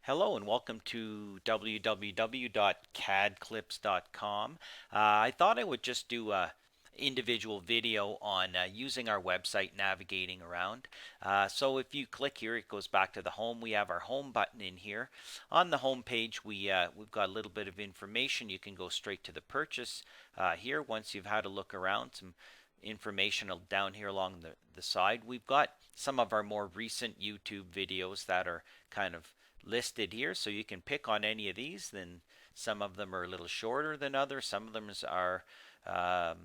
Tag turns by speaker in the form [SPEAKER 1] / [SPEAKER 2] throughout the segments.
[SPEAKER 1] Hello and welcome to www.cadclips.com. I thought I would just do a individual video on using our website navigating around. So if you click here, it goes back to the home. We have our home button in here. On the home page, we've got a little bit of information. You can go straight to the purchase here once you've had a look around. Some information down here along the side. We've got some of our more recent YouTube videos that are kind of listed here, so you can pick on any of these. Then some of them are a little shorter than others. Some of them are um,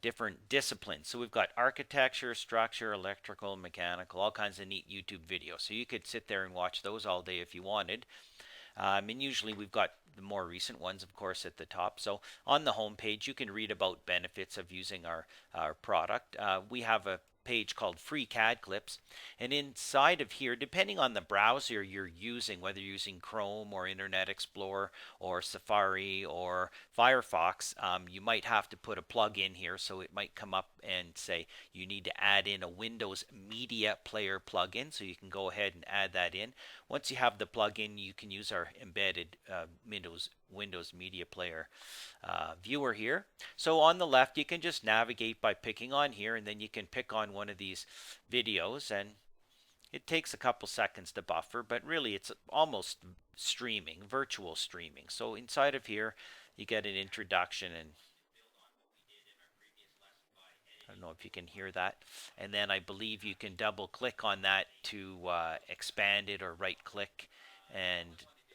[SPEAKER 1] different disciplines. So we've got architecture, structure, electrical, mechanical, all kinds of neat YouTube videos. So you could sit there and watch those all day if you wanted. And usually we've got the more recent ones, of course, at the top. So on the home page, you can read about benefits of using our product. We have a page called Free CAD Clips, and inside of here, depending on the browser you're using, whether you're using Chrome or Internet Explorer or Safari or Firefox, you might have to put a plug in here. So it might come up and say you need to add in a Windows Media Player plugin. So you can go ahead and add that in. Once you have the plugin, you can use our embedded Windows Media Player viewer here. So on the left, you can just navigate by picking on here, and then you can pick on one of these videos, and it takes a couple seconds to buffer, but really it's almost streaming, virtual streaming. So inside of here, you get an introduction, and I don't know if you can hear that. And then I believe you can double click on that to expand it, or right click and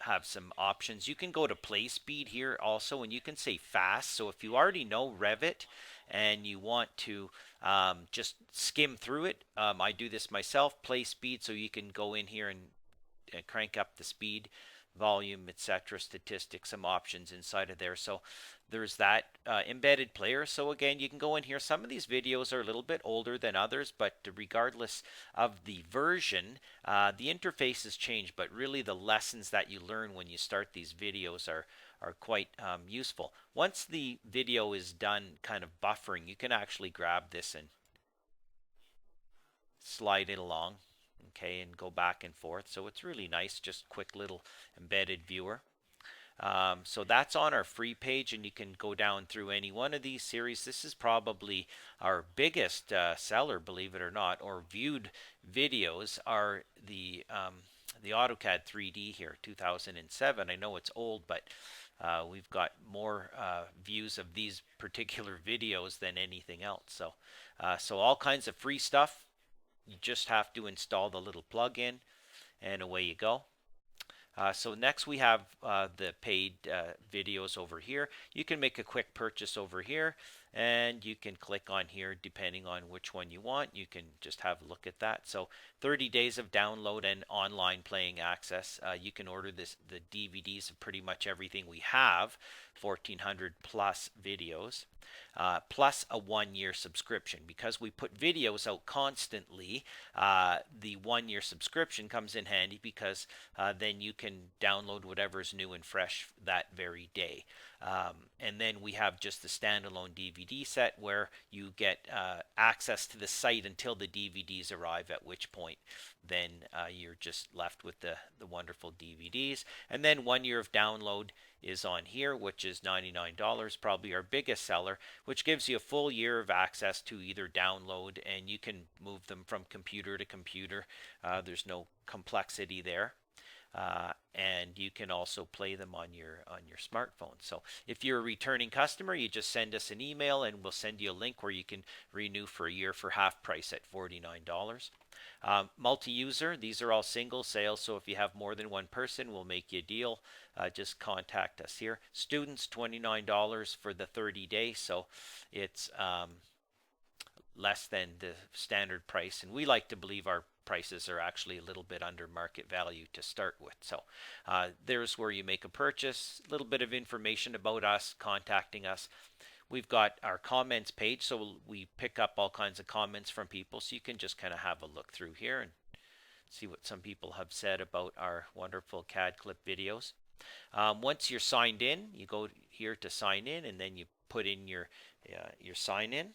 [SPEAKER 1] have some options. You can go to play speed here also, and you can say fast. So if you already know Revit and you want to just skim through it, I do this myself, play speed. So you can go in here and crank up the speed, volume, etc., statistics, some options inside of there. So there's that embedded player. So again, you can go in here. Some of these videos are a little bit older than others, but regardless of the version, the interface has changed, but really the lessons that you learn when you start these videos are quite useful. Once the video is done kind of buffering, you can actually grab this and slide it along, okay, and go back and forth. So it's really nice, just quick little embedded viewer. So that's on our free page, and you can go down through any one of these series. This is probably our biggest seller, believe it or not, or viewed videos are the AutoCAD 3D here, 2007. I know it's old, but we've got more views of these particular videos than anything else. So all kinds of free stuff. You just have to install the little plug-in, and away you go. So next we have the paid videos over here. You can make a quick purchase over here, and you can click on here depending on which one you want. You can just have a look at that. So 30 days of download and online playing access. You can order the DVDs of pretty much everything we have, 1,400 plus videos. Plus a 1-year subscription. Because we put videos out constantly, the 1-year subscription comes in handy, because then you can download whatever's new and fresh that very day. And then we have just the standalone DVD set, where you get access to the site until the DVDs arrive, at which point then you're just left with the wonderful DVDs. And then 1 year of download is on here, which is $99, probably our biggest seller, which gives you a full year of access to either download, and you can move them from computer to computer. There's no complexity there. And you can also play them on your smartphone. So if you're a returning customer, you just send us an email, and we'll send you a link where you can renew for a year for half price at $49. Multi-user, these are all single sales, so if you have more than one person, we'll make you a deal. Just contact us here. Students, $29 for the 30 days, so it's less than the standard price, and we like to believe our prices are actually a little bit under market value to start with. So there's where you make a purchase, a little bit of information about us, contacting us. We've got our comments page, so we pick up all kinds of comments from people, so you can just kind of have a look through here and see what some people have said about our wonderful CAD clip videos. Once you're signed in, you go here to sign in, and then you put in your sign in.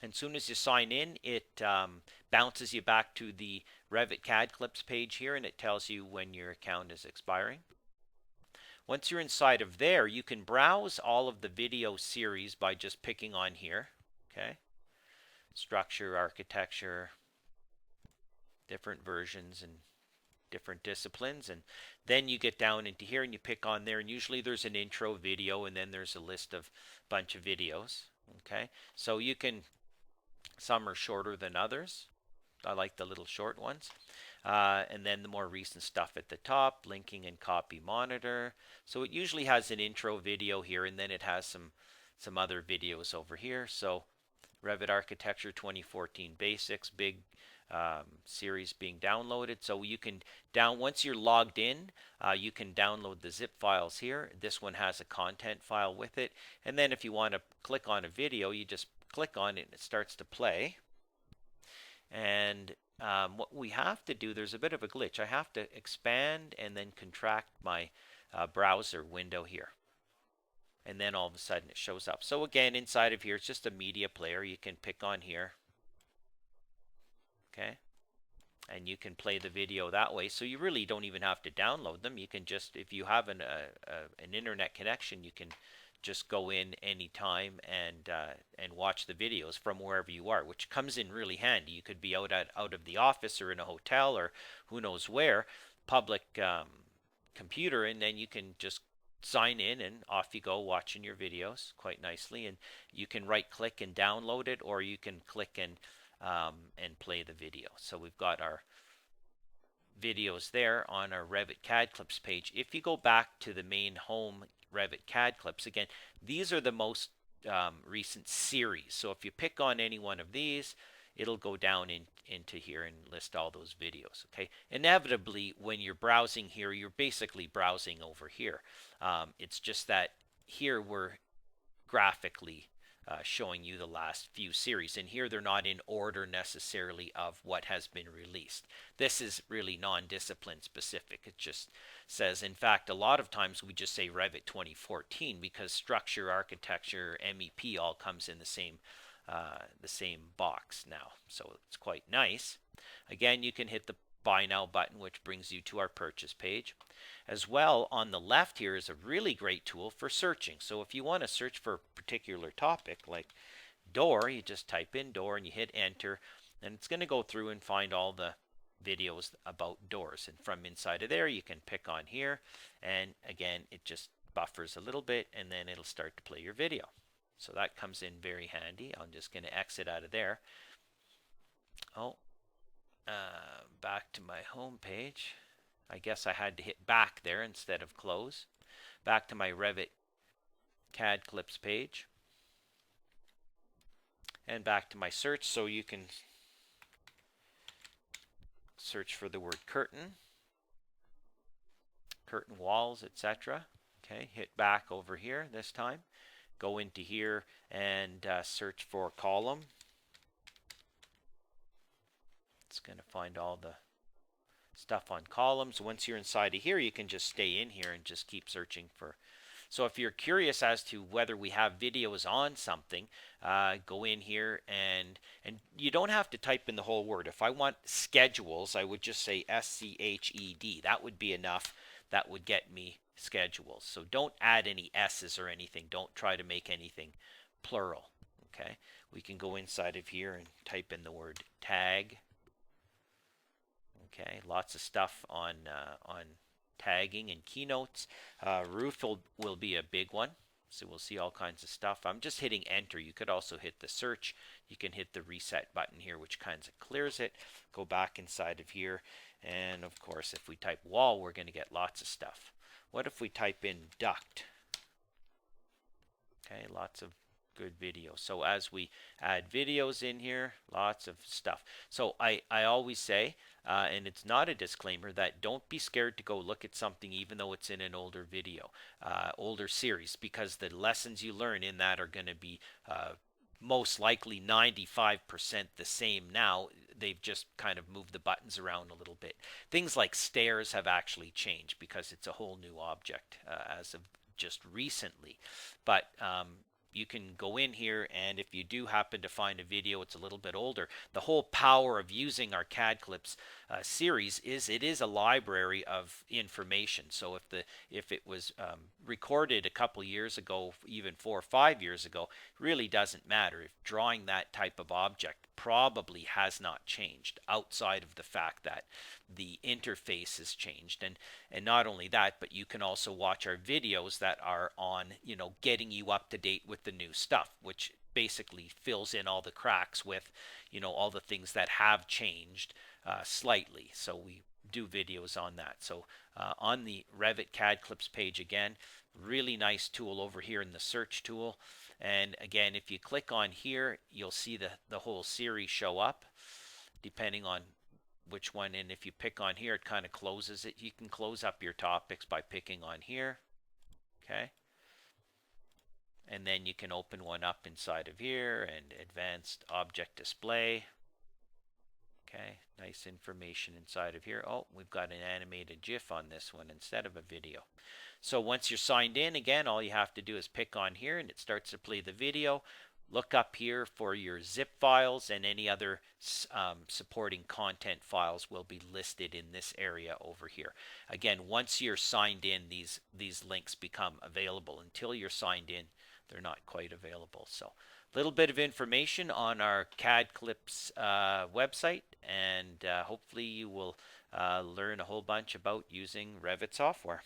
[SPEAKER 1] And as soon as you sign in, it bounces you back to the Revit CADclips page here, and it tells you when your account is expiring. Once you're inside of there, you can browse all of the video series by just picking on here. Okay, structure, architecture, different versions and different disciplines, and then you get down into here and you pick on there, and usually there's an intro video and then there's a list of bunch of videos. Okay, so you can, some are shorter than others. I like the little short ones. And then the more recent stuff at the top, linking and copy monitor. So it usually has an intro video here, and then it has some other videos over here. So Revit Architecture 2014 Basics, big series being downloaded. So you can once you're logged in, you can download the zip files here. This one has a content file with it. And then if you want to click on a video, you just click on it and it starts to play. And what we have to do, there's a bit of a glitch. I have to expand and then contract my browser window here. And then all of a sudden it shows up. So again, inside of here, it's just a media player. You can pick on here. Okay. And you can play the video that way. So you really don't even have to download them. You can just, if you have an internet connection, you can just go in anytime and watch the videos from wherever you are, which comes in really handy. You could be out of the office or in a hotel or who knows where, public computer, and then you can just sign in and off you go watching your videos quite nicely. And you can right click and download it, or you can click and play the video. So we've got our videos there on our Revit CADclips page. If you go back to the main home Revit CADclips, again, these are the most recent series. So if you pick on any one of these, it'll go down into here and list all those videos. Okay. Inevitably, when you're browsing here, you're basically browsing over here. It's just that here we're graphically showing you the last few series, and here they're not in order necessarily of what has been released. This is really non-discipline specific. It just says, in fact, a lot of times we just say Revit 2014 because structure, architecture, MEP all comes in the same box now. So it's quite nice. Again, you can hit the Buy Now button, which brings you to our purchase page. As well, on the left here is a really great tool for searching. So if you want to search for a particular topic like door, you just type in door and you hit enter, and it's going to go through and find all the videos about doors. And from inside of there, you can pick on here, and again, it just buffers a little bit, and then it'll start to play your video. So that comes in very handy. I'm just going to exit out of there. Back to my home page. I guess I had to hit back there instead of close. Back to my Revit CADclips page. And back to my search, so you can search for the word curtain, curtain walls, etc. Okay, hit back over here this time. Go into here and search for column. It's going to find all the stuff on columns. Once you're inside of here, you can just stay in here and just keep searching for. So if you're curious as to whether we have videos on something, go in here and you don't have to type in the whole word. If I want schedules, I would just say SCHED. That would be enough. That would get me schedules. So don't add any S's or anything. Don't try to make anything plural. Okay. We can go inside of here and type in the word tag. Okay, lots of stuff on tagging and keynotes. Roof will be a big one, so we'll see all kinds of stuff. I'm just hitting enter. You could also hit the search. You can hit the reset button here, which kind of clears it. Go back inside of here, and of course, if we type wall, we're going to get lots of stuff. What if we type in duct? Okay, lots of good videos. So as we add videos in here, lots of stuff. So I always say, and it's not a disclaimer, that don't be scared to go look at something even though it's in an older video, older series, because the lessons you learn in that are going to be most likely 95% the same now. They've just kind of moved the buttons around a little bit. Things like stairs have actually changed because it's a whole new object as of just recently. But you can go in here, and if you do happen to find a video, it's a little bit older. The whole power of using our CADclips series is it is a library of information. So if it was recorded a couple years ago, even 4 or 5 years ago, really doesn't matter. If drawing that type of object probably has not changed outside of the fact that the interface has changed. And not only that, but you can also watch our videos that are on, getting you up to date with the new stuff, which basically fills in all the cracks with, all the things that have changed slightly. So we do videos on that. So on the Revit CADclips page again, really nice tool over here in the search tool. And again, if you click on here, you'll see the whole series show up depending on which one. And if you pick on here, it kind of closes it. You can close up your topics by picking on here. Okay. And then you can open one up inside of here and advanced object display. Okay, nice information inside of here. Oh, we've got an animated GIF on this one instead of a video. So once you're signed in, again, all you have to do is pick on here and it starts to play the video. Look up here for your zip files, and any other supporting content files will be listed in this area over here. Again, once you're signed in, these links become available. Until you're signed in, they're not quite available. So a little bit of information on our CADclips website, and hopefully you will learn a whole bunch about using Revit software.